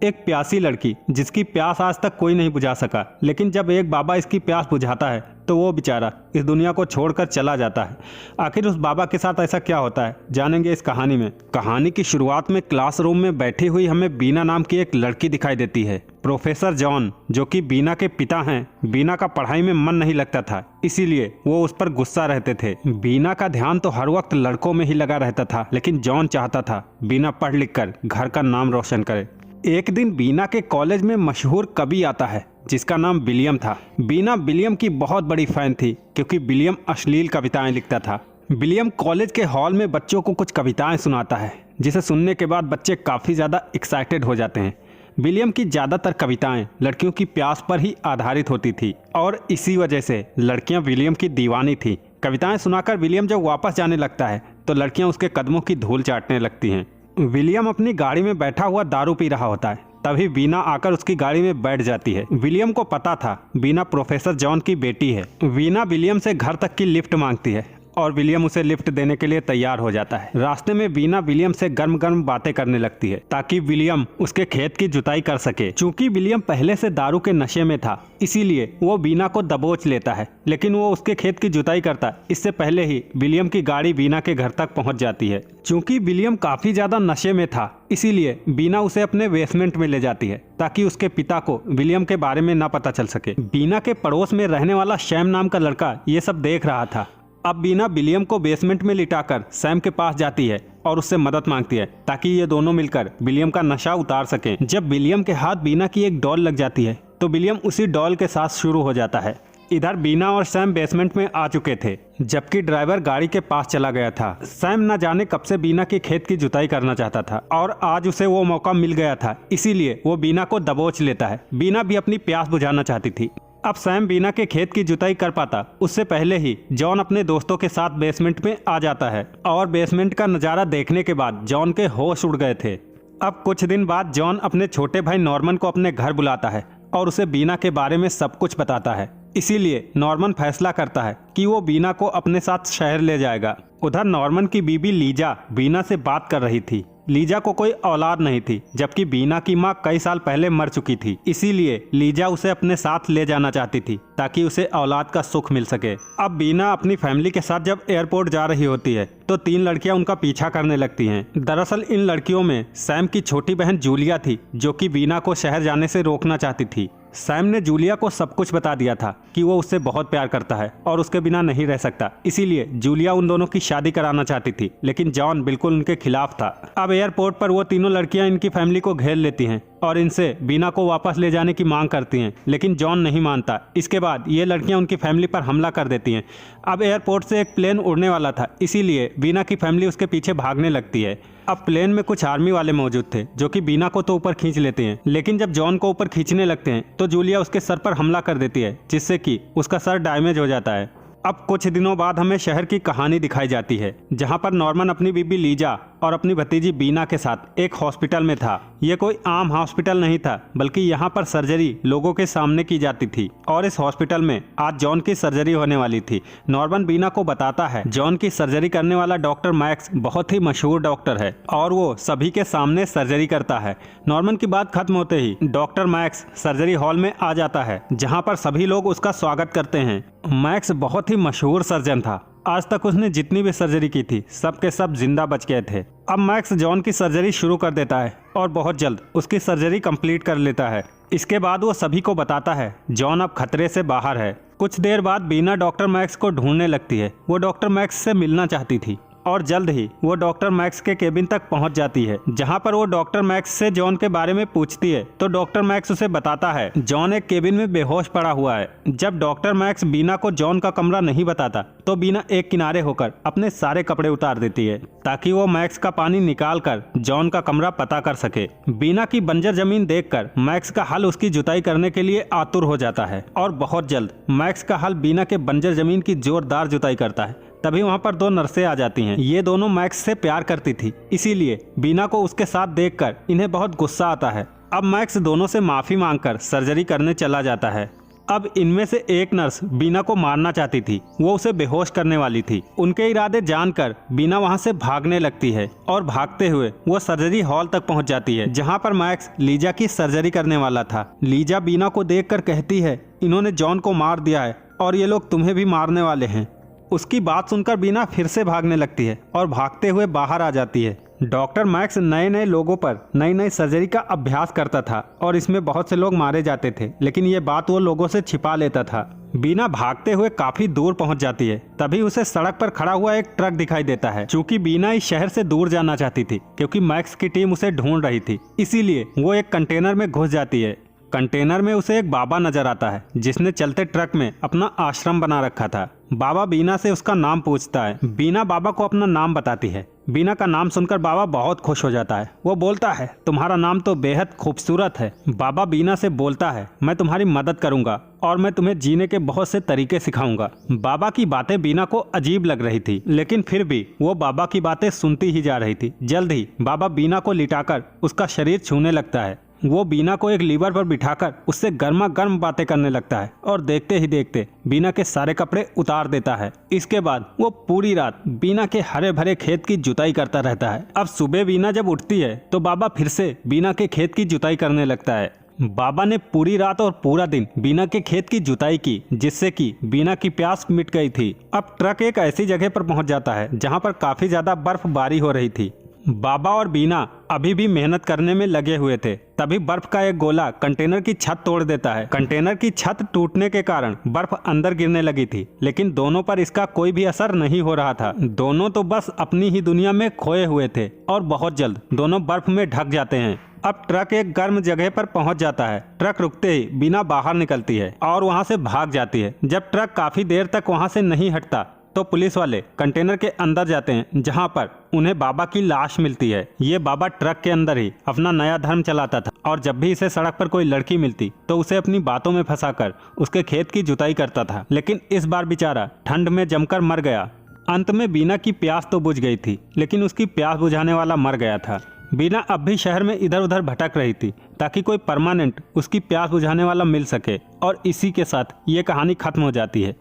एक प्यासी लड़की जिसकी प्यास आज तक कोई नहीं बुझा सका, लेकिन जब एक बाबा इसकी प्यास बुझाता है तो वो बेचारा इस दुनिया को छोड़कर चला जाता है। आखिर उस बाबा के साथ ऐसा क्या होता है, जानेंगे इस कहानी में। कहानी की शुरुआत में क्लासरूम में बैठी हुई हमें बीना नाम की एक लड़की दिखाई देती है। प्रोफेसर जॉन, जो कि बीना के पिता हैं, बीना का पढ़ाई में मन नहीं लगता था, इसीलिए वो उस पर गुस्सा रहते थे। बीना का ध्यान तो हर वक्त लड़कों में ही लगा रहता था, लेकिन जॉन चाहता था बीना पढ़ लिख कर घर का नाम रोशन करे। एक दिन बीना के कॉलेज में मशहूर कवि आता है जिसका नाम विलियम था। बीना विलियम की बहुत बड़ी फैन थी क्योंकि विलियम अश्लील कविताएं लिखता था। विलियम कॉलेज के हॉल में बच्चों को कुछ कविताएं सुनाता है, जिसे सुनने के बाद बच्चे काफ़ी ज़्यादा एक्साइटेड हो जाते हैं। विलियम की ज़्यादातर कविताएं लड़कियों की प्यास पर ही आधारित होती थी और इसी वजह से लड़कियां विलियम की दीवानी थी। कविताएं सुनाकर विलियम जब वापस जाने लगता है तो लड़कियां उसके कदमों की धूल चाटने लगती हैं। विलियम अपनी गाड़ी में बैठा हुआ दारू पी रहा होता है, तभी बीना आकर उसकी गाड़ी में बैठ जाती है। विलियम को पता था बीना प्रोफेसर जॉन की बेटी है। बीना विलियम से घर तक की लिफ्ट मांगती है और विलियम उसे लिफ्ट देने के लिए तैयार हो जाता है। रास्ते में बीना विलियम से गर्म गर्म बातें करने लगती है ताकि विलियम उसके खेत की जुताई कर सके। चूंकि विलियम पहले से दारू के नशे में था, इसीलिए वो बीना को दबोच लेता है, लेकिन वो उसके खेत की जुताई करता इससे पहले ही विलियम की गाड़ी बीना के घर तक पहुंच जाती है। चूंकि विलियम काफी ज्यादा नशे में था, इसीलिए बीना उसे अपने बेसमेंट में ले जाती है ताकि उसके पिता को विलियम के बारे में ना पता चल सके। बीना के पड़ोस में रहने वाला सैम नाम का लड़का ये सब देख रहा था। अब बीना विलियम को बेसमेंट में लिटाकर सैम के पास जाती है और उससे मदद मांगती है ताकि ये दोनों मिलकर विलियम का नशा उतार सकें। जब विलियम के हाथ बीना की एक डॉल लग जाती है तो विलियम उसी डॉल के साथ शुरू हो जाता है। इधर बीना और सैम बेसमेंट में आ चुके थे, जबकि ड्राइवर गाड़ी के पास चला गया था। सैम न जाने कब से बीना की खेत की जुताई करना चाहता था और आज उसे वो मौका मिल गया था, इसीलिए वो बीना को दबोच लेता है। बीना भी अपनी प्यास बुझाना चाहती थी। अब सैम बीना के खेत की जुताई कर पाता उससे पहले ही जॉन अपने दोस्तों के साथ बेसमेंट में आ जाता है और बेसमेंट का नज़ारा देखने के बाद जॉन के होश उड़ गए थे। अब कुछ दिन बाद जॉन अपने छोटे भाई नॉर्मन को अपने घर बुलाता है और उसे बीना के बारे में सब कुछ बताता है। इसीलिए नॉर्मन फैसला करता है कि वो बीना को अपने साथ शहर ले जाएगा। उधर नॉर्मन की बीबी लीजा बीना से बात कर रही थी। लीजा को कोई औलाद नहीं थी, जबकि बीना की माँ कई साल पहले मर चुकी थी। इसीलिए लीजा उसे अपने साथ ले जाना चाहती थी ताकि उसे औलाद का सुख मिल सके। अब बीना अपनी फैमिली के साथ जब एयरपोर्ट जा रही होती है तो 3 लड़कियां उनका पीछा करने लगती हैं। दरअसल इन लड़कियों में सैम की छोटी बहन जूलिया थी, जो कि बीना को शहर जाने से रोकना चाहती थी। सैम ने जूलिया को सब कुछ बता दिया था कि वो उससे बहुत प्यार करता है और उसके बिना नहीं रह सकता, इसीलिए जूलिया उन दोनों की शादी कराना चाहती थी, लेकिन जॉन बिल्कुल उनके खिलाफ था। अब एयरपोर्ट पर वो तीनों लड़कियां इनकी फैमिली को घेर लेती हैं और इनसे बीना को वापस ले जाने की मांग करती हैं, लेकिन जॉन नहीं मानता। इसके बाद ये लड़कियां उनकी फैमिली पर हमला कर देती हैं। अब एयरपोर्ट से एक प्लेन उड़ने वाला था, इसीलिए बीना की फैमिली उसके पीछे भागने लगती है। अब प्लेन में कुछ आर्मी वाले मौजूद थे जो कि बीना को तो ऊपर खींच लेते हैं, लेकिन जब जॉन को ऊपर खींचने लगते हैं तो जूलिया उसके सर पर हमला कर देती है, जिससे कि उसका सर डैमेज हो जाता है। अब कुछ दिनों बाद हमें शहर की कहानी दिखाई जाती है, जहां पर नॉर्मन अपनी बीबी लीजा और अपनी भतीजी बीना के साथ एक हॉस्पिटल में था। ये कोई आम हॉस्पिटल नहीं था, बल्कि यहाँ पर सर्जरी लोगों के सामने की जाती थी और इस हॉस्पिटल में आज जॉन की सर्जरी होने वाली थी। नॉर्मन बीना को बताता है जॉन की सर्जरी करने वाला डॉक्टर मैक्स बहुत ही मशहूर डॉक्टर है और वो सभी के सामने सर्जरी करता है। नॉर्मन की बात खत्म होते ही डॉक्टर मैक्स सर्जरी हॉल में आ जाता है, जहाँ पर सभी लोग उसका स्वागत करते हैं। मैक्स बहुत ही मशहूर सर्जन था। आज तक उसने जितनी भी सर्जरी की थी सब के सब जिंदा बच गए थे। अब मैक्स जॉन की सर्जरी शुरू कर देता है और बहुत जल्द उसकी सर्जरी कंप्लीट कर लेता है। इसके बाद वो सभी को बताता है जॉन अब खतरे से बाहर है। कुछ देर बाद बीना डॉक्टर मैक्स को ढूंढने लगती है। वो डॉक्टर मैक्स से मिलना चाहती थी और जल्द ही वो डॉक्टर मैक्स के केबिन तक पहुंच जाती है, जहां पर वो डॉक्टर मैक्स से जॉन के बारे में पूछती है तो डॉक्टर मैक्स उसे बताता है जॉन एक केबिन में बेहोश पड़ा हुआ है। जब डॉक्टर मैक्स बीना को जॉन का कमरा नहीं बताता तो बीना एक किनारे होकर अपने सारे कपड़े उतार देती है ताकि वो मैक्स का पानी निकाल कर जॉन का कमरा पता कर सके। बीना की बंजर जमीन देखकर मैक्स का हल उसकी जुताई करने के लिए आतुर हो जाता है और बहुत जल्द मैक्स का हल बीना के बंजर जमीन की जोरदार जुताई करता है। तभी वहाँ पर 2 नर्सें आ जाती हैं। ये दोनों मैक्स से प्यार करती थी, इसीलिए बीना को उसके साथ देखकर इन्हें बहुत गुस्सा आता है। अब मैक्स दोनों से माफ़ी मांगकर सर्जरी करने चला जाता है। अब इनमें से एक नर्स बीना को मारना चाहती थी, वो उसे बेहोश करने वाली थी। उनके इरादे जानकर बीना वहां से भागने लगती है और भागते हुए वो सर्जरी हॉल तक पहुंच जाती है, जहां पर मैक्स लीजा की सर्जरी करने वाला था। लीजा बीना को देखकर कहती है, इन्होंने जॉन को मार दिया है और ये लोग तुम्हें भी मारने वाले हैं। उसकी बात सुनकर बीना फिर से भागने लगती है और भागते हुए बाहर आ जाती है। डॉक्टर मैक्स नए नए लोगों पर नई नई सर्जरी का अभ्यास करता था और इसमें बहुत से लोग मारे जाते थे, लेकिन ये बात वो लोगों से छिपा लेता था। बीना भागते हुए काफी दूर पहुंच जाती है, तभी उसे सड़क पर खड़ा हुआ एक ट्रक दिखाई देता है। चूंकि बीना इस शहर से दूर जाना चाहती थी, क्योंकि मैक्स की टीम उसे ढूंढ रही थी, इसीलिए वो एक कंटेनर में घुस जाती है। कंटेनर में उसे एक बाबा नजर आता है, जिसने चलते ट्रक में अपना आश्रम बना रखा था। बाबा बीना से उसका नाम पूछता है। बीना बाबा को अपना नाम बताती है। बीना का नाम सुनकर बाबा बहुत खुश हो जाता है। वो बोलता है, तुम्हारा नाम तो बेहद खूबसूरत है। बाबा बीना से बोलता है, मैं तुम्हारी मदद करूंगा और मैं तुम्हें जीने के बहुत से तरीके सिखाऊंगा। बाबा की बातें बीना को अजीब लग रही थी, लेकिन फिर भी वो बाबा की बातें सुनती ही जा रही थी। जल्द ही बाबा बीना को लिटाकर उसका शरीर छूने लगता है। वो बीना को एक लीवर पर बिठाकर उससे गर्मा गर्म बातें करने लगता है और देखते ही देखते बीना के सारे कपड़े उतार देता है। इसके बाद वो पूरी रात बीना के हरे भरे खेत की जुताई करता रहता है। अब सुबह बीना जब उठती है तो बाबा फिर से बीना के खेत की जुताई करने लगता है। बाबा ने पूरी रात और पूरा दिन बीना के खेत की जुताई की, जिससे कि बीना की प्यास मिट गई थी। अब ट्रक एक ऐसी जगह पर पहुंच जाता है जहां पर काफी ज्यादा बर्फबारी हो रही थी। बाबा और बीना अभी भी मेहनत करने में लगे हुए थे। तभी बर्फ का एक गोला कंटेनर की छत तोड़ देता है। कंटेनर की छत टूटने के कारण बर्फ अंदर गिरने लगी थी, लेकिन दोनों पर इसका कोई भी असर नहीं हो रहा था। दोनों तो बस अपनी ही दुनिया में खोए हुए थे और बहुत जल्द दोनों बर्फ में ढक जाते हैं। अब ट्रक एक गर्म जगह पर पहुंच जाता है। ट्रक रुकते ही बीना बाहर निकलती है और वहां से भाग जाती है। जब ट्रक काफी देर तक वहां से नहीं हटता तो पुलिस वाले कंटेनर के अंदर जाते हैं, जहां पर उन्हें बाबा की लाश मिलती है। ये बाबा ट्रक के अंदर ही अपना नया धर्म चलाता था और जब भी इसे सड़क पर कोई लड़की मिलती तो उसे अपनी बातों में फंसाकर उसके खेत की जुताई करता था। लेकिन इस बार बेचारा ठंड में जमकर मर गया। अंत में बीना की प्यास तो बुझ गई थी, लेकिन उसकी प्यास बुझाने वाला मर गया था। बीना अब भी शहर में इधर उधर भटक रही थी ताकि कोई परमानेंट उसकी प्यास बुझाने वाला मिल सके। और इसी के साथ ये कहानी खत्म हो जाती है।